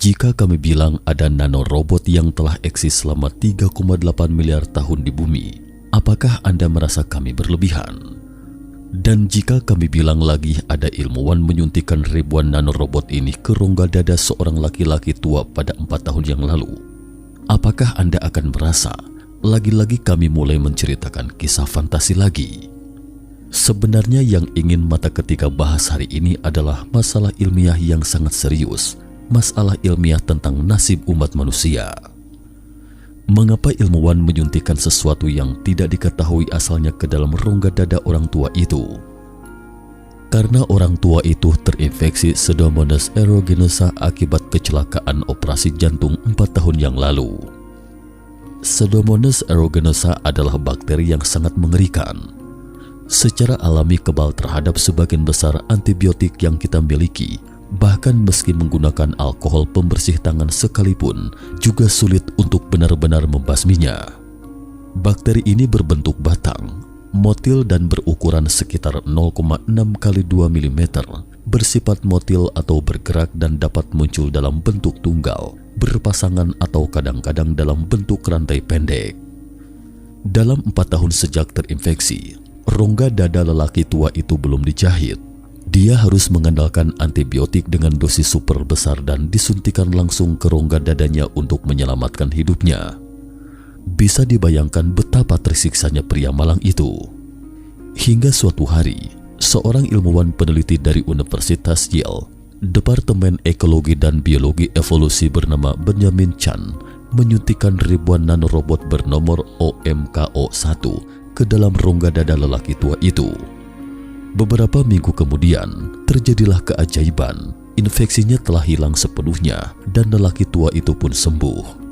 Jika kami bilang ada nanorobot yang telah eksis selama 3,8 miliar tahun di bumi, apakah Anda merasa kami berlebihan? Dan jika kami bilang lagi ada ilmuwan menyuntikkan ribuan nanorobot ini ke rongga dada seorang laki-laki tua pada 4 tahun yang lalu, apakah Anda akan merasa lagi-lagi kami mulai menceritakan kisah fantasi lagi? Sebenarnya yang ingin mata ketika bahas hari ini adalah masalah ilmiah yang sangat serius, masalah ilmiah tentang nasib umat manusia. Mengapa ilmuwan menyuntikkan sesuatu yang tidak diketahui asalnya ke dalam rongga dada orang tua itu? Karena orang tua itu terinfeksi Pseudomonas aeruginosa akibat kecelakaan operasi jantung 4 tahun yang lalu. Pseudomonas aeruginosa adalah bakteri yang sangat mengerikan. Secara alami kebal terhadap sebagian besar antibiotik yang kita miliki, bahkan meski menggunakan alkohol pembersih tangan sekalipun juga sulit untuk benar-benar membasminya. Bakteri ini berbentuk batang, motil dan berukuran sekitar 0,6 x 2 mm, bersifat motil atau bergerak dan dapat muncul dalam bentuk tunggal, berpasangan atau kadang-kadang dalam bentuk rantai pendek. Dalam 4 tahun sejak terinfeksi, rongga dada lelaki tua itu belum dijahit. Dia harus mengandalkan antibiotik dengan dosis super besar dan disuntikan langsung ke rongga dadanya untuk menyelamatkan hidupnya. Bisa dibayangkan betapa tersiksanya pria malang itu. Hingga suatu hari, seorang ilmuwan peneliti dari Universitas Yale, Departemen Ekologi dan Biologi Evolusi bernama Benjamin Chan, menyuntikkan ribuan nanorobot bernomor OMKO1 ke dalam rongga dada lelaki tua itu. Beberapa minggu kemudian, terjadilah keajaiban. Infeksinya telah hilang sepenuhnya dan lelaki tua itu pun sembuh.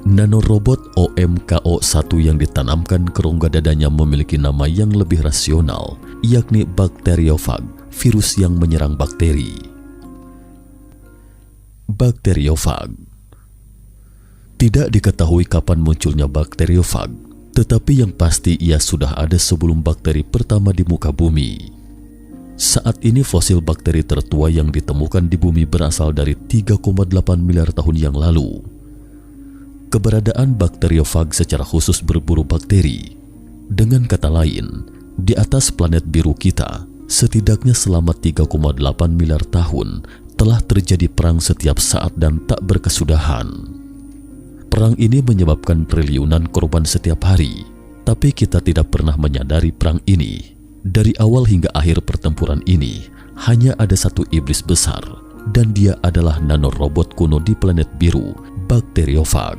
Nanorobot OMKO1 yang ditanamkan ke rongga dadanya memiliki nama yang lebih rasional, yakni bakteriofag, virus yang menyerang bakteri. Bakteriofag. Tidak diketahui kapan munculnya bakteriofag, tetapi yang pasti ia sudah ada sebelum bakteri pertama di muka bumi. Saat ini fosil bakteri tertua yang ditemukan di bumi berasal dari 3,8 miliar tahun yang lalu. Keberadaan bakteriofag secara khusus berburu bakteri. Dengan kata lain, di atas planet biru kita, setidaknya selama 3,8 miliar tahun telah terjadi perang setiap saat dan tak berkesudahan. Perang ini menyebabkan triliunan korban setiap hari, tapi kita tidak pernah menyadari perang ini. Dari awal hingga akhir pertempuran ini, hanya ada satu iblis besar, dan dia adalah nanorobot kuno di planet biru, bakteriofag.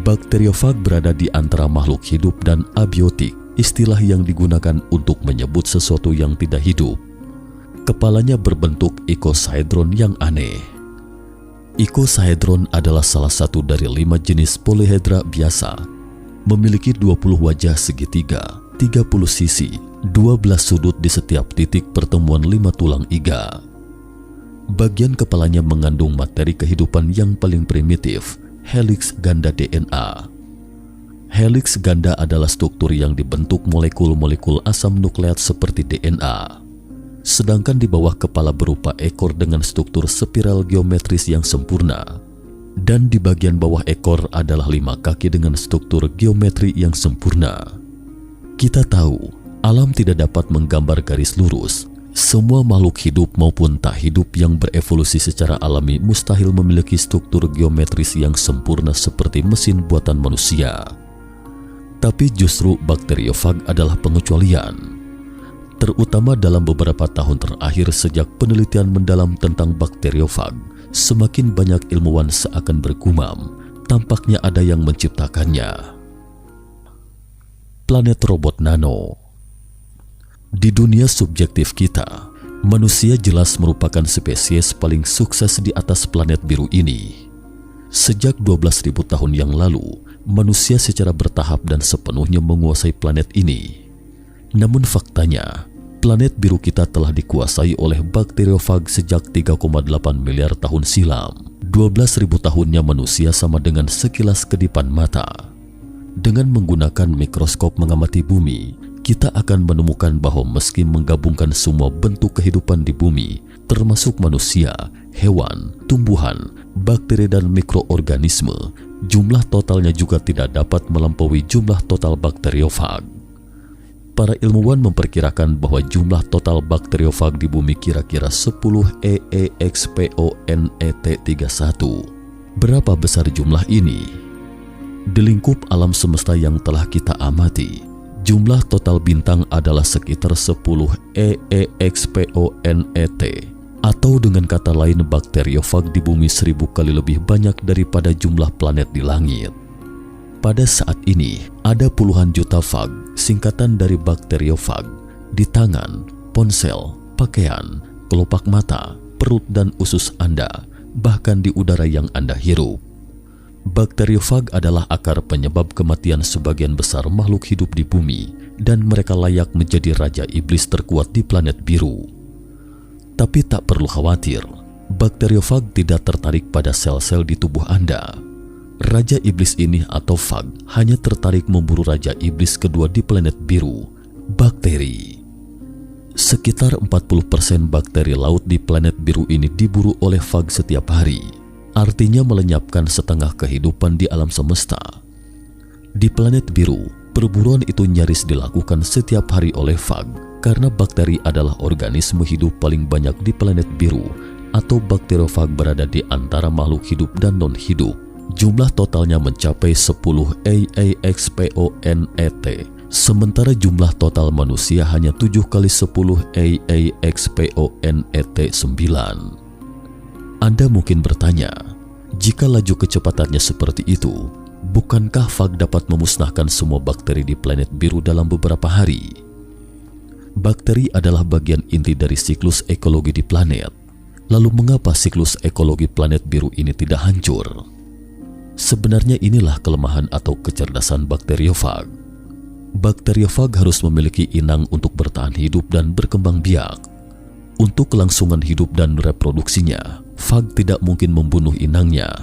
Bakteriofag berada di antara makhluk hidup dan abiotik, istilah yang digunakan untuk menyebut sesuatu yang tidak hidup. Kepalanya berbentuk icosahedron yang aneh. Icosahedron adalah salah satu dari 5 jenis polyhedra biasa. Memiliki 20 wajah segitiga, 30 sisi, 12 sudut di setiap titik pertemuan 5 tulang iga. Bagian kepalanya mengandung materi kehidupan yang paling primitif, heliks ganda DNA. Heliks ganda adalah struktur yang dibentuk molekul-molekul asam nukleat seperti DNA. Sedangkan di bawah kepala berupa ekor dengan struktur spiral geometris yang sempurna. Dan di bagian bawah ekor adalah 5 kaki dengan struktur geometri yang sempurna. Kita tahu, alam tidak dapat menggambar garis lurus. Semua makhluk hidup maupun tak hidup yang berevolusi secara alami mustahil memiliki struktur geometris yang sempurna seperti mesin buatan manusia. Tapi justru bakteriofag adalah pengecualian. Terutama dalam beberapa tahun terakhir sejak penelitian mendalam tentang bakteriofag, semakin banyak ilmuwan seakan bergumam, tampaknya ada yang menciptakannya. Planet robot nano. Di dunia subjektif kita, manusia jelas merupakan spesies paling sukses di atas planet biru ini. Sejak 12.000 tahun yang lalu, manusia secara bertahap dan sepenuhnya menguasai planet ini. Namun faktanya, planet biru kita telah dikuasai oleh bakteriofag sejak 3,8 miliar tahun silam. 12.000 tahunnya manusia sama dengan sekilas kedipan mata. Dengan menggunakan mikroskop mengamati bumi, kita akan menemukan bahwa meski menggabungkan semua bentuk kehidupan di bumi, termasuk manusia, hewan, tumbuhan, bakteri dan mikroorganisme, jumlah totalnya juga tidak dapat melampaui jumlah total bakteriofag. Para ilmuwan memperkirakan bahwa jumlah total bakteriofag di bumi kira-kira 10 EEXPONET31. Berapa besar jumlah ini? Di lingkup alam semesta yang telah kita amati, jumlah total bintang adalah sekitar 10 EEXPONET, atau dengan kata lain bakteriofag di bumi 1000 kali lebih banyak daripada jumlah planet di langit. Pada saat ini, ada puluhan juta fag, singkatan dari bakteriofag, di tangan, ponsel, pakaian, kelopak mata, perut dan usus Anda, bahkan di udara yang Anda hirup. Bakteriofag adalah akar penyebab kematian sebagian besar makhluk hidup di bumi, dan mereka layak menjadi raja iblis terkuat di planet biru. Tapi tak perlu khawatir, bakteriofag tidak tertarik pada sel-sel di tubuh Anda. Raja iblis ini atau fag hanya tertarik memburu raja iblis kedua di planet biru, bakteri. Sekitar 40% bakteri laut di planet biru ini diburu oleh fag setiap hari, artinya melenyapkan setengah kehidupan di alam semesta. Di planet biru, perburuan itu nyaris dilakukan setiap hari oleh fag, karena bakteri adalah organisme hidup paling banyak di planet biru, atau bakteriofag berada di antara makhluk hidup dan non-hidup. Jumlah totalnya mencapai 10 EEXPONET, sementara jumlah total manusia hanya 7 kali 10 EEXPONET 9. Anda mungkin bertanya, jika laju kecepatannya seperti itu, bukankah fag dapat memusnahkan semua bakteri di planet biru dalam beberapa hari? Bakteri adalah bagian inti dari siklus ekologi di planet. Lalu mengapa siklus ekologi planet biru ini tidak hancur? Sebenarnya inilah kelemahan atau kecerdasan bakteriofag. Bakteriofag harus memiliki inang untuk bertahan hidup dan berkembang biak. Untuk kelangsungan hidup dan reproduksinya, fag tidak mungkin membunuh inangnya.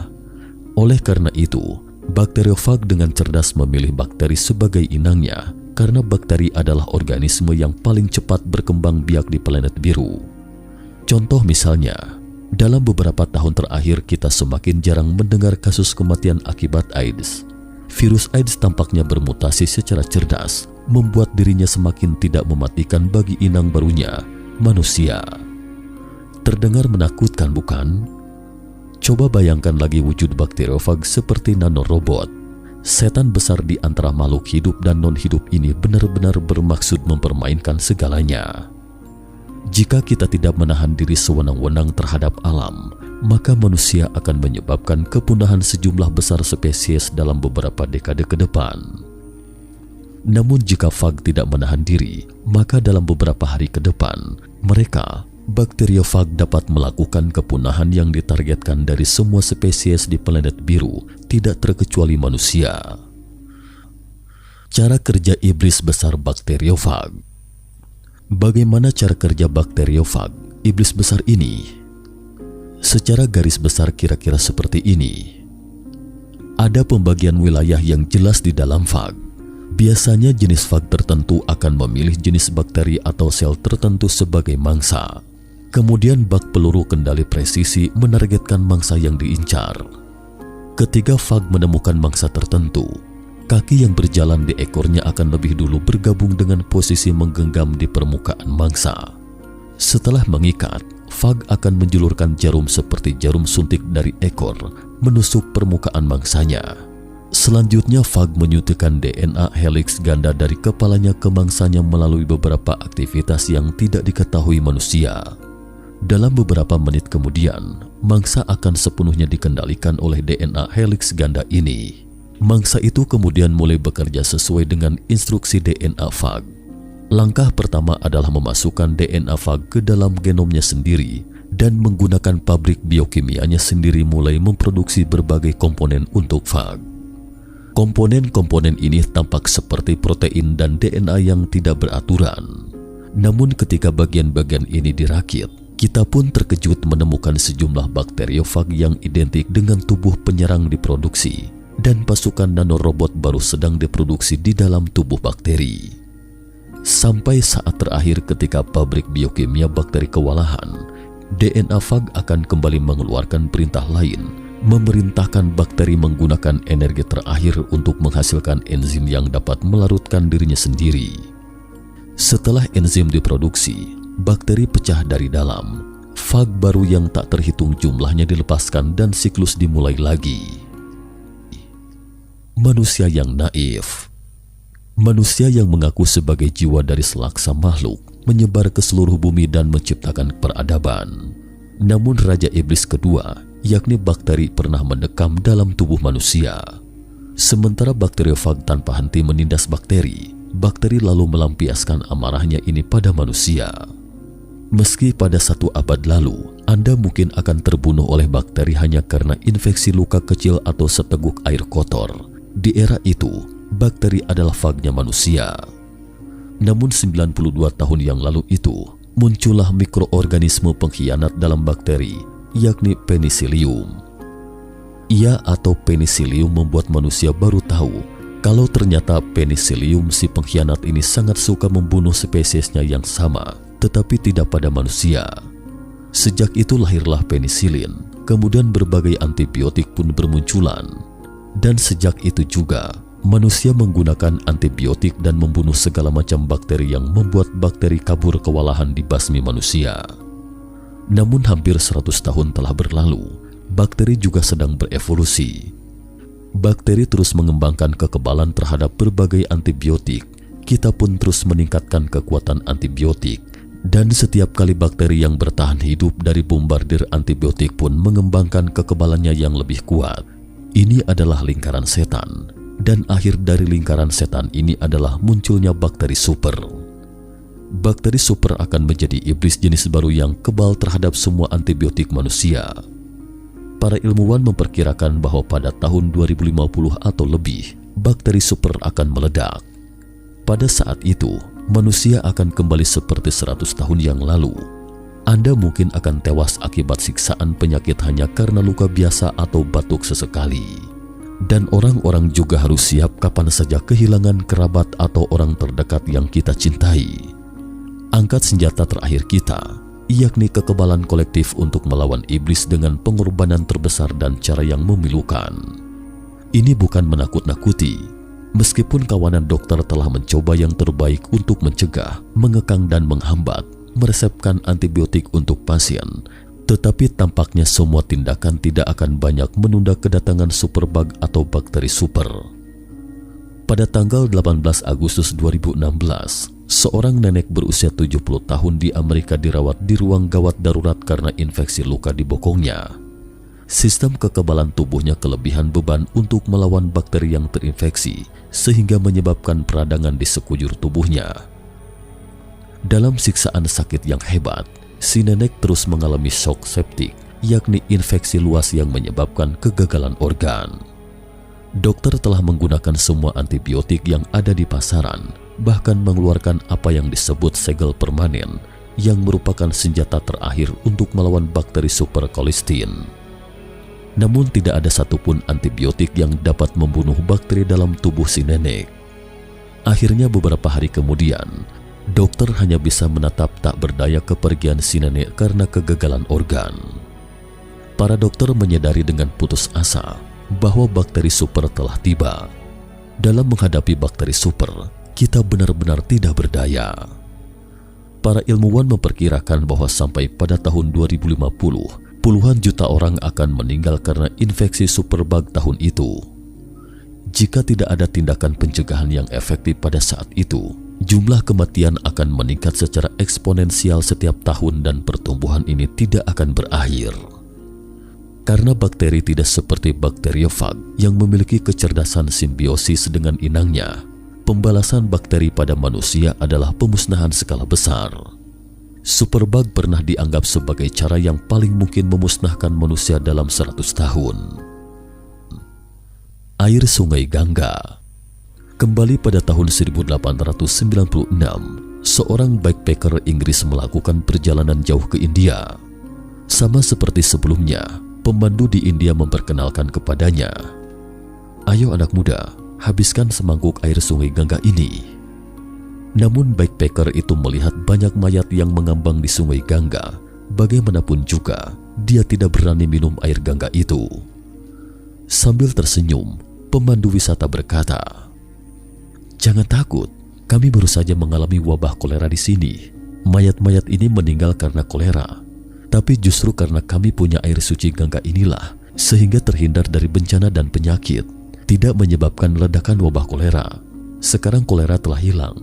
Oleh karena itu, bakteriofag dengan cerdas memilih bakteri sebagai inangnya, karena bakteri adalah organisme yang paling cepat berkembang biak di planet biru. Contoh misalnya, dalam beberapa tahun terakhir kita semakin jarang mendengar kasus kematian akibat AIDS. Virus AIDS tampaknya bermutasi secara cerdas, membuat dirinya semakin tidak mematikan bagi inang barunya, manusia. Terdengar menakutkan, bukan? Coba bayangkan lagi wujud bakteriofag seperti nanorobot. Setan besar di antara makhluk hidup dan non-hidup ini benar-benar bermaksud mempermainkan segalanya. Jika kita tidak menahan diri sewenang-wenang terhadap alam, maka manusia akan menyebabkan kepunahan sejumlah besar spesies dalam beberapa dekade ke depan. Namun jika fag tidak menahan diri, maka dalam beberapa hari ke depan, mereka, bakteriofag dapat melakukan kepunahan yang ditargetkan dari semua spesies di planet biru, tidak terkecuali manusia. Cara kerja iblis besar bakteriofag. Bagaimana cara kerja bakteriofag, iblis besar ini? Secara garis besar kira-kira seperti ini. Ada pembagian wilayah yang jelas di dalam fag. Biasanya jenis fag tertentu akan memilih jenis bakteri atau sel tertentu sebagai mangsa. Kemudian bak peluru kendali presisi menargetkan mangsa yang diincar. Ketika fag menemukan mangsa tertentu, kaki yang berjalan di ekornya akan lebih dulu bergabung dengan posisi menggenggam di permukaan mangsa. Setelah mengikat, fag akan menjulurkan jarum seperti jarum suntik dari ekor menusuk permukaan mangsanya. Selanjutnya fag menyuntikkan DNA helix ganda dari kepalanya ke mangsanya melalui beberapa aktivitas yang tidak diketahui manusia. Dalam beberapa menit kemudian, mangsa akan sepenuhnya dikendalikan oleh DNA helix ganda ini. Mangsa itu kemudian mulai bekerja sesuai dengan instruksi DNA fag. Langkah pertama adalah memasukkan DNA fag ke dalam genomnya sendiri dan menggunakan pabrik biokimianya sendiri mulai memproduksi berbagai komponen untuk fag. Komponen-komponen ini tampak seperti protein dan DNA yang tidak beraturan. Namun ketika bagian-bagian ini dirakit, kita pun terkejut menemukan sejumlah bakteriofag yang identik dengan tubuh penyerang diproduksi. Dan pasukan nanorobot baru sedang diproduksi di dalam tubuh bakteri. Sampai saat terakhir ketika pabrik biokimia bakteri kewalahan, DNA fag akan kembali mengeluarkan perintah lain, memerintahkan bakteri menggunakan energi terakhir untuk menghasilkan enzim yang dapat melarutkan dirinya sendiri. Setelah enzim diproduksi, bakteri pecah dari dalam. Fag baru yang tak terhitung jumlahnya dilepaskan dan siklus dimulai lagi. Manusia yang naif. Manusia yang mengaku sebagai jiwa dari selaksa makhluk menyebar ke seluruh bumi dan menciptakan peradaban. Namun Raja Iblis kedua, yakni bakteri, pernah mendekam dalam tubuh manusia. Sementara bakteriofag tanpa henti menindas bakteri, bakteri lalu melampiaskan amarahnya ini pada manusia. Meski pada 1 abad lalu, Anda mungkin akan terbunuh oleh bakteri hanya karena infeksi luka kecil atau seteguk air kotor. Di era itu, bakteri adalah fagnya manusia. Namun 92 tahun yang lalu itu, muncullah mikroorganisme pengkhianat dalam bakteri, yakni penicillium. Ia atau penicillium membuat manusia baru tahu kalau ternyata penicillium si pengkhianat ini sangat suka membunuh spesiesnya yang sama, tetapi tidak pada manusia. Sejak itu lahirlah penisilin, kemudian berbagai antibiotik pun bermunculan. Dan sejak itu juga, manusia menggunakan antibiotik dan membunuh segala macam bakteri yang membuat bakteri kabur kewalahan dibasmi manusia. Namun hampir 100 tahun telah berlalu, bakteri juga sedang berevolusi. Bakteri terus mengembangkan kekebalan terhadap berbagai antibiotik. Kita pun terus meningkatkan kekuatan antibiotik. Dan setiap kali bakteri yang bertahan hidup dari bombardir antibiotik pun mengembangkan kekebalannya yang lebih kuat. Ini adalah lingkaran setan. Dan akhir dari lingkaran setan ini adalah munculnya bakteri super. Bakteri super akan menjadi iblis jenis baru yang kebal terhadap semua antibiotik manusia. Para ilmuwan memperkirakan bahwa pada tahun 2050 atau lebih, bakteri super akan meledak. Pada saat itu, manusia akan kembali seperti 100 tahun yang lalu. Anda mungkin akan tewas akibat siksaan penyakit hanya karena luka biasa atau batuk sesekali. Dan orang-orang juga harus siap kapan saja kehilangan kerabat atau orang terdekat yang kita cintai. Angkat senjata terakhir kita, yakni kekebalan kolektif untuk melawan iblis dengan pengorbanan terbesar dan cara yang memilukan. Ini bukan menakut-nakuti. Meskipun kawanan dokter telah mencoba yang terbaik untuk mencegah, mengekang dan menghambat, meresepkan antibiotik untuk pasien, tetapi tampaknya semua tindakan tidak akan banyak menunda kedatangan superbug atau bakteri super. Pada tanggal 18 Agustus 2016, seorang nenek berusia 70 tahun di Amerika dirawat di ruang gawat darurat karena infeksi luka di bokongnya. Sistem kekebalan tubuhnya kelebihan beban untuk melawan bakteri yang terinfeksi, sehingga menyebabkan peradangan di sekujur tubuhnya. Dalam siksaan sakit yang hebat, si nenek terus mengalami shock septik, yakni infeksi luas yang menyebabkan kegagalan organ. Dokter telah menggunakan semua antibiotik yang ada di pasaran, bahkan mengeluarkan apa yang disebut segel permanen, yang merupakan senjata terakhir untuk melawan bakteri super kolistin. Namun tidak ada satupun antibiotik yang dapat membunuh bakteri dalam tubuh si nenek. Akhirnya beberapa hari kemudian, dokter hanya bisa menatap tak berdaya kepergian si nenek karena kegagalan organ. Para dokter menyadari dengan putus asa bahwa bakteri super telah tiba. Dalam menghadapi bakteri super, kita benar-benar tidak berdaya. Para ilmuwan memperkirakan bahwa sampai pada tahun 2050, puluhan juta orang akan meninggal karena infeksi superbug tahun itu. Jika tidak ada tindakan pencegahan yang efektif pada saat itu, jumlah kematian akan meningkat secara eksponensial setiap tahun dan pertumbuhan ini tidak akan berakhir. Karena bakteri tidak seperti bakteriofag yang memiliki kecerdasan simbiosis dengan inangnya, pembalasan bakteri pada manusia adalah pemusnahan skala besar. Superbug pernah dianggap sebagai cara yang paling mungkin memusnahkan manusia dalam 100 tahun. Air Sungai Gangga. Kembali pada tahun 1896, seorang backpacker Inggris melakukan perjalanan jauh ke India. Sama seperti sebelumnya, pemandu di India memperkenalkan kepadanya, "Ayo anak muda, habiskan semangkuk air Sungai Gangga ini." Namun backpacker itu melihat banyak mayat yang mengambang di Sungai Gangga, bagaimanapun juga dia tidak berani minum air gangga itu. Sambil tersenyum, pemandu wisata berkata, "Jangan takut, kami baru saja mengalami wabah kolera di sini. Mayat-mayat ini meninggal karena kolera. Tapi justru karena kami punya air suci gangga inilah, sehingga terhindar dari bencana dan penyakit, tidak menyebabkan ledakan wabah kolera. Sekarang kolera telah hilang.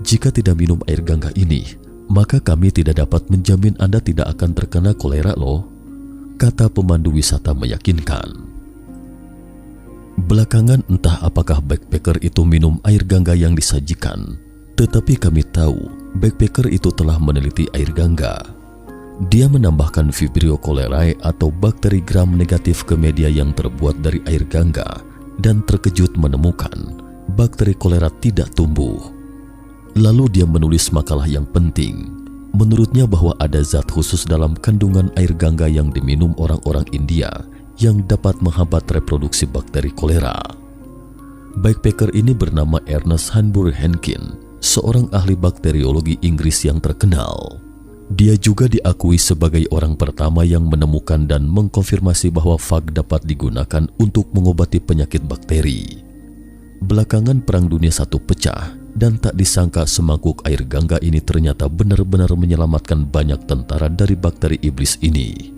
Jika tidak minum air gangga ini, maka kami tidak dapat menjamin Anda tidak akan terkena kolera loh," kata pemandu wisata meyakinkan. Belakangan entah apakah backpacker itu minum air gangga yang disajikan, tetapi kami tahu backpacker itu telah meneliti air gangga. Dia menambahkan Vibrio cholerae atau bakteri gram negatif ke media yang terbuat dari air gangga dan terkejut menemukan bakteri kolera tidak tumbuh. Lalu dia menulis makalah yang penting. Menurutnya bahwa ada zat khusus dalam kandungan air gangga yang diminum orang-orang India yang dapat menghambat reproduksi bakteri kolera. Backpacker ini bernama Ernest Hanbury Henkin, seorang ahli bakteriologi Inggris yang terkenal. Dia juga diakui sebagai orang pertama yang menemukan dan mengkonfirmasi bahwa fag dapat digunakan untuk mengobati penyakit bakteri. Belakangan Perang Dunia I pecah dan tak disangka semangkuk air gangga ini ternyata benar-benar menyelamatkan banyak tentara dari bakteri iblis ini.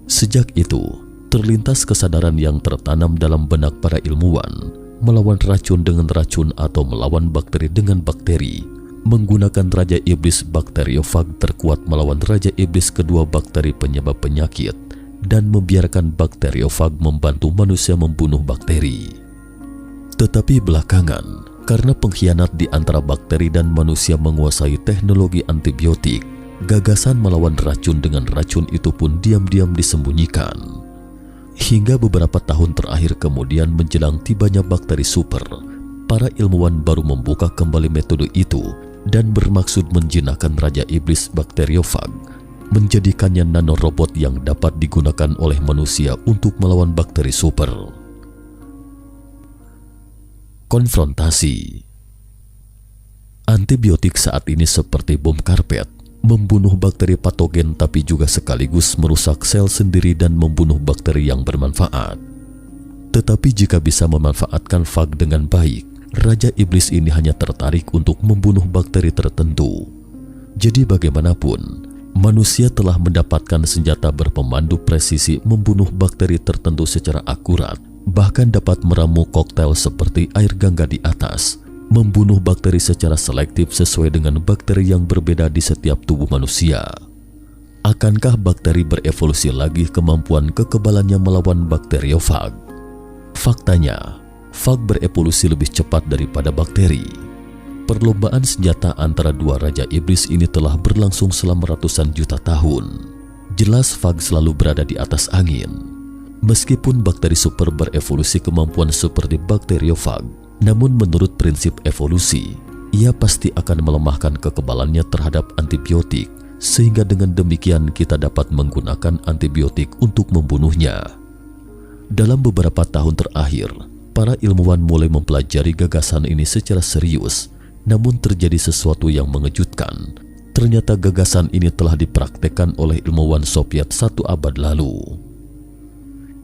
Sejak itu, terlintas kesadaran yang tertanam dalam benak para ilmuwan melawan racun dengan racun atau melawan bakteri dengan bakteri, menggunakan Raja Iblis bakteriofag terkuat melawan Raja Iblis kedua bakteri penyebab penyakit, dan membiarkan bakteriofag membantu manusia membunuh bakteri. Tetapi belakangan, karena pengkhianat di antara bakteri dan manusia menguasai teknologi antibiotik, gagasan melawan racun dengan racun itu pun diam-diam disembunyikan. Hingga beberapa tahun terakhir kemudian menjelang tibanya bakteri super, para ilmuwan baru membuka kembali metode itu dan bermaksud menjinakkan Raja Iblis bakteriofag, menjadikannya nanorobot yang dapat digunakan oleh manusia untuk melawan bakteri super. Konfrontasi. Antibiotik saat ini seperti bom karpet, membunuh bakteri patogen tapi juga sekaligus merusak sel sendiri dan membunuh bakteri yang bermanfaat. Tetapi jika bisa memanfaatkan fag dengan baik, Raja Iblis ini hanya tertarik untuk membunuh bakteri tertentu. Jadi bagaimanapun, manusia telah mendapatkan senjata berpemandu presisi membunuh bakteri tertentu secara akurat, bahkan dapat meramu koktail seperti air gangga di atas, membunuh bakteri secara selektif sesuai dengan bakteri yang berbeda di setiap tubuh manusia. Akankah bakteri berevolusi lagi kemampuan kekebalannya melawan bakteriofag? Faktanya, fag berevolusi lebih cepat daripada bakteri. Perlombaan senjata antara dua Raja Iblis ini telah berlangsung selama ratusan juta tahun. Jelas fag selalu berada di atas angin. Meskipun bakteri super berevolusi kemampuan seperti bakteriofag, namun menurut prinsip evolusi, ia pasti akan melemahkan kekebalannya terhadap antibiotik, sehingga dengan demikian kita dapat menggunakan antibiotik untuk membunuhnya. Dalam beberapa tahun terakhir, para ilmuwan mulai mempelajari gagasan ini secara serius, namun terjadi sesuatu yang mengejutkan. Ternyata gagasan ini telah dipraktekkan oleh ilmuwan Soviet 1 abad lalu.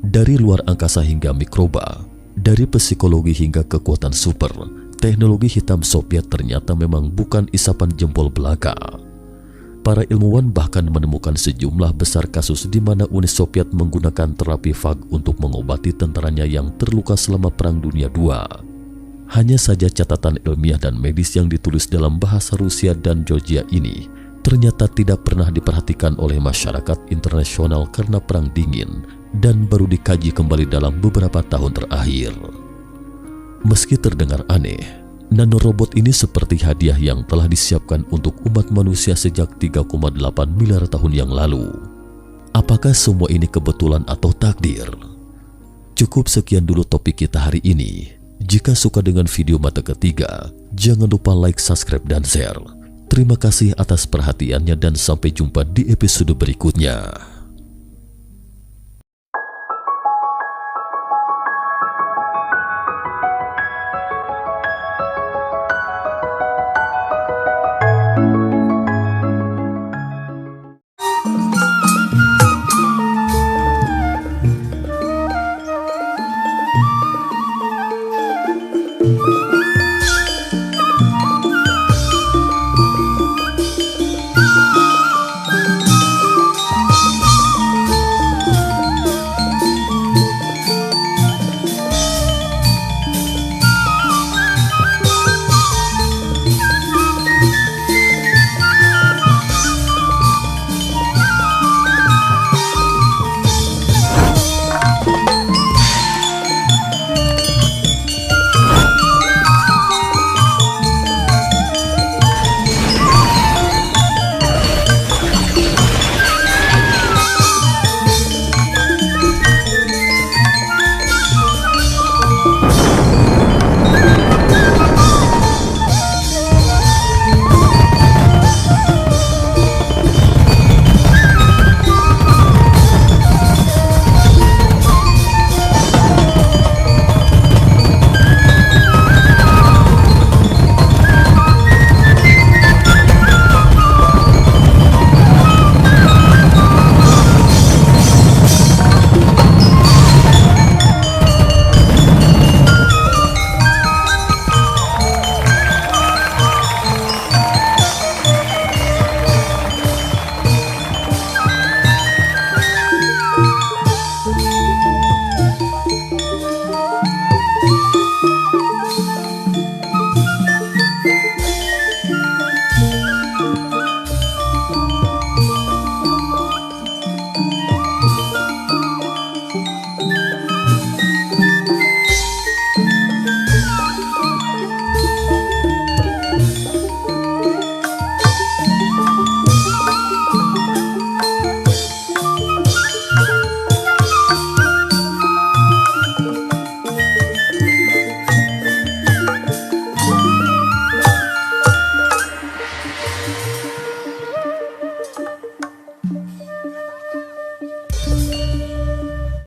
Dari luar angkasa hingga mikroba, dari psikologi hingga kekuatan super, teknologi hitam Soviet ternyata memang bukan isapan jempol belaka. Para ilmuwan bahkan menemukan sejumlah besar kasus di mana Uni Soviet menggunakan terapi fag untuk mengobati tentaranya yang terluka selama Perang Dunia II. Hanya saja catatan ilmiah dan medis yang ditulis dalam bahasa Rusia dan Georgia ini ternyata tidak pernah diperhatikan oleh masyarakat internasional karena Perang Dingin dan baru dikaji kembali dalam beberapa tahun terakhir. Meski terdengar aneh, nanorobot ini seperti hadiah yang telah disiapkan untuk umat manusia sejak 3,8 miliar tahun yang lalu. Apakah semua ini kebetulan atau takdir? Cukup sekian dulu topik kita hari ini. Jika suka dengan video mata ketiga, jangan lupa like, subscribe, dan share. Terima kasih atas perhatiannya dan sampai jumpa di episode berikutnya.